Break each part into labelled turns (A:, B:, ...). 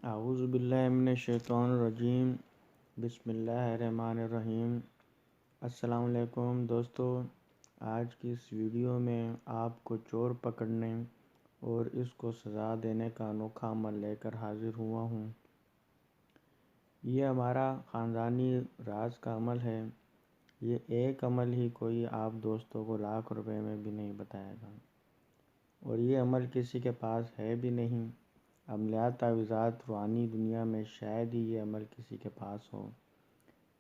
A: اعوذ باللہ من الشیطان الرجیم بسم اللہ الرحمن الرحیم۔ السلام علیکم دوستو، آج کی اس ویڈیو میں آپ کو چور پکڑنے اور اس کو سزا دینے کا انوکھا عمل لے کر حاضر ہوا ہوں۔ یہ ہمارا خاندانی راز کا عمل ہے۔ یہ ایک عمل ہی کوئی آپ دوستوں کو لاکھ روپے میں بھی نہیں بتائے گا، اور یہ عمل کسی کے پاس ہے بھی نہیں۔ عملیات تعویذات روحانی دنیا میں شاید ہی یہ عمل کسی کے پاس ہو۔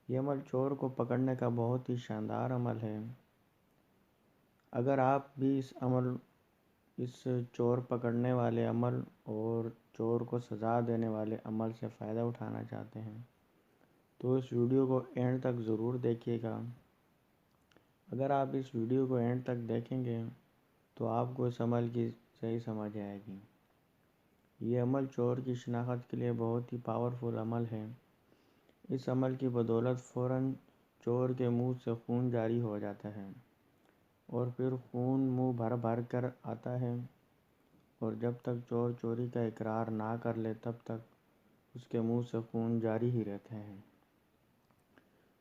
A: یہ عمل چور کو پکڑنے کا بہت ہی شاندار عمل ہے۔ اگر آپ بھی اس چور پکڑنے والے عمل اور چور کو سزا دینے والے عمل سے فائدہ اٹھانا چاہتے ہیں تو اس ویڈیو کو اینڈ تک ضرور دیکھیے گا۔ اگر آپ اس ویڈیو کو اینڈ تک دیکھیں گے تو آپ کو اس عمل کی صحیح سمجھ آئے گی۔ یہ عمل چور کی شناخت کے لیے بہت ہی پاورفل عمل ہے۔ اس عمل کی بدولت فوراً چور کے منہ سے خون جاری ہو جاتا ہے، اور پھر خون منہ بھر بھر کر آتا ہے، اور جب تک چور چوری کا اقرار نہ کر لے تب تک اس کے منہ سے خون جاری ہی رہتا ہے،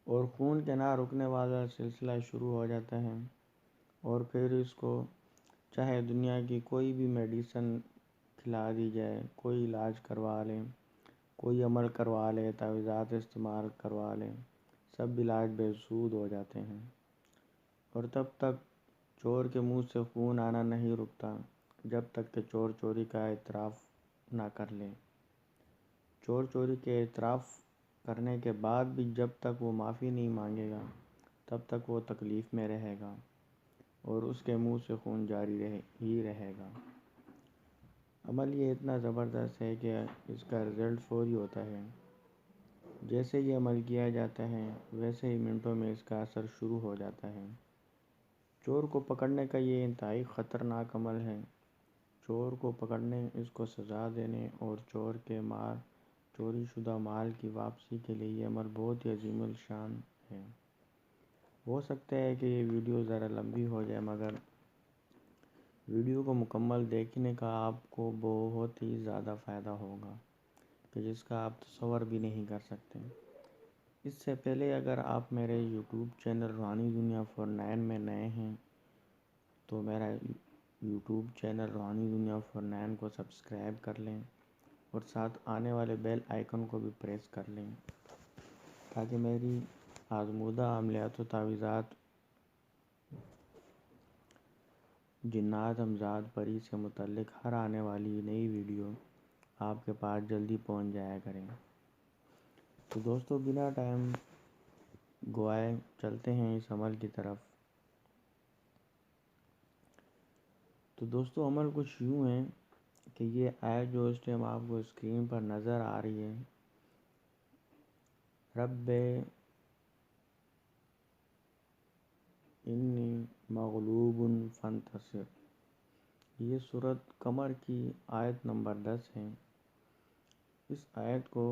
A: اور خون کے نہ رکنے والا سلسلہ شروع ہو جاتا ہے۔ اور پھر اس کو چاہے دنیا کی کوئی بھی میڈیسن کھلا دی جائے، کوئی علاج کروا لیں، کوئی عمل کروا لے، تعویذات استعمال کروا لیں، سب علاج بے سود ہو جاتے ہیں، اور تب تک چور کے منہ سے خون آنا نہیں رکتا جب تک کہ چور چوری کا اعتراف نہ کر لے۔ چور چوری کے اعتراف کرنے کے بعد بھی جب تک وہ معافی نہیں مانگے گا تب تک وہ تکلیف میں رہے گا، اور اس کے منہ سے خون جاری ہی رہے گا۔ عمل یہ اتنا زبردست ہے کہ اس کا رزلٹ فوری ہوتا ہے۔ جیسے یہ عمل کیا جاتا ہے ویسے ہی منٹوں میں اس کا اثر شروع ہو جاتا ہے۔ چور کو پکڑنے کا یہ انتہائی خطرناک عمل ہے۔ چور کو پکڑنے، اس کو سزا دینے اور چور کے چوری شدہ مال کی واپسی کے لیے یہ عمل بہت ہی عظیم الشان ہے۔ ہو سکتا ہے کہ یہ ویڈیو ذرا لمبی ہو جائے، مگر ویڈیو کو مکمل دیکھنے کا آپ کو بہت ہی زیادہ فائدہ ہوگا کہ جس کا آپ تصور بھی نہیں کر سکتے۔ اس سے پہلے اگر آپ میرے یوٹیوب چینل روحانی دنیا 49 میں نئے ہیں تو میرا یوٹیوب چینل روحانی دنیا 49 کو سبسکرائب کر لیں، اور ساتھ آنے والے بیل آئیکن کو بھی پریس کر لیں تاکہ میری آزمودہ عملیات و تعویذات، جنات امزاد پری سے متعلق ہر آنے والی نئی ویڈیو آپ کے پاس جلدی پہنچ جایا کریں۔ تو دوستو، بنا ٹائم گوائے چلتے ہیں اس عمل کی طرف۔ تو دوستو، عمل کچھ یوں ہے کہ یہ آیت جو اس ٹائم آپ کو اسکرین پر نظر آ رہی ہے، رب انی مغلوب فانتصر، یہ سورۃ قمر کی آیت نمبر 10 ہے۔ اس آیت کو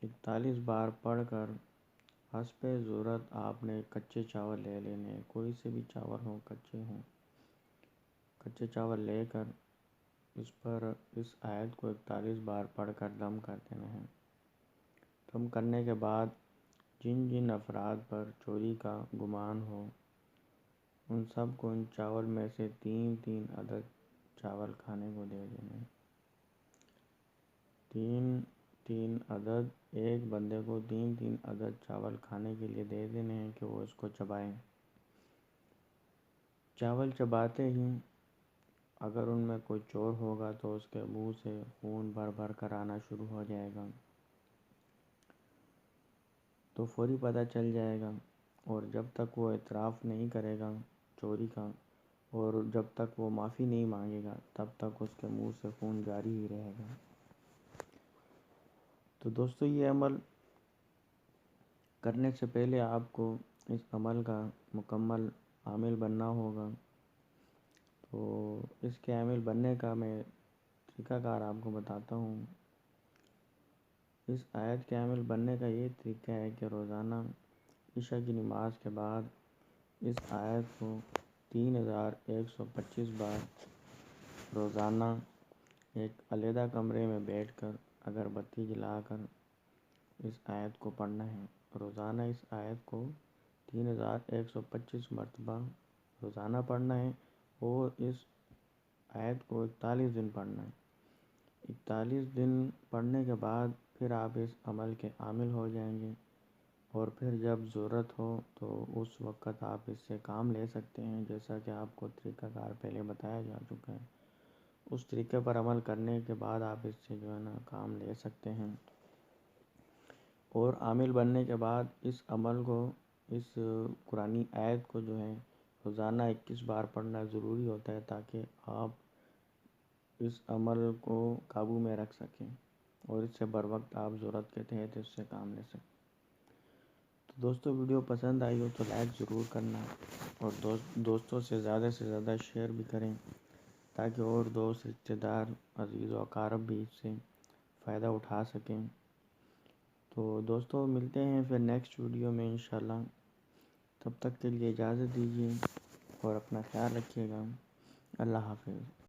A: 41 بار پڑھ کر حسب ضرورت آپ نے کچے چاول لے لینے، کوئی سے بھی چاول ہوں، کچے چاول لے کر اس آیت کو 41 بار پڑھ کر دم کر دینا ہے۔ دم کرنے کے بعد جن افراد پر چوری کا گمان ہو ان سب کو ان چاول میں سے 3 عدد چاول کھانے کو دے دینے۔ 3 عدد، ایک بندے کو 3 عدد چاول کھانے کے لیے دے دینے ہیں کہ وہ اس کو چبائیں۔ چاول چباتے ہی اگر ان میں کوئی چور ہوگا تو اس کے منہ سے خون بھر بھر کر آنا شروع ہو جائے گا، تو فوری پتہ چل جائے گا، اور جب تک وہ اعتراف نہیں کرے گا چوری کا، اور جب تک وہ معافی نہیں مانگے گا تب تک اس کے منہ سے خون جاری ہی رہے گا۔ تو دوستو، یہ عمل کرنے سے پہلے آپ کو اس عمل کا مکمل عامل بننا ہوگا۔ تو اس کے عامل بننے کا میں طریقہ کار آپ کو بتاتا ہوں۔ اس آیت کے عامل بننے کا یہ طریقہ ہے کہ روزانہ عشاء کی نماز کے بعد اس آیت کو 3125 بار روزانہ ایک علیحدہ کمرے میں بیٹھ کر اگر بتی جلا کر اس آیت کو پڑھنا ہے، روزانہ اس آیت کو 3125 مرتبہ روزانہ پڑھنا ہے، اور اس آیت کو 41 دن پڑھنا ہے۔ 41 دن پڑھنے کے بعد پھر آپ اس عمل کے عامل ہو جائیں گے، اور پھر جب ضرورت ہو تو اس وقت آپ اس سے کام لے سکتے ہیں، جیسا کہ آپ کو طریقہ کار پہلے بتایا جا چکا ہے۔ اس طریقے پر عمل کرنے کے بعد آپ اس سے جو ہے نا کام لے سکتے ہیں، اور عامل بننے کے بعد اس عمل کو، اس قرآنی آیت کو جو ہے روزانہ 21 بار پڑھنا ضروری ہوتا ہے، تاکہ آپ اس عمل کو قابو میں رکھ سکیں اور اس سے بر وقت آپ ضرورت کے تحت اس سے کام لے سکیں۔ تو دوستو، ویڈیو پسند آئی ہو تو لائک ضرور کرنا، اور دوستوں سے زیادہ شیئر بھی کریں، تاکہ اور دوست، رشتہ دار، عزیز و اقارب بھی اس سے فائدہ اٹھا سکیں۔ تو دوستو، ملتے ہیں پھر نیکسٹ ویڈیو میں انشاءاللہ۔ تب تک کے لیے اجازت دیجیے اور اپنا خیال رکھیے گا۔ اللہ حافظ۔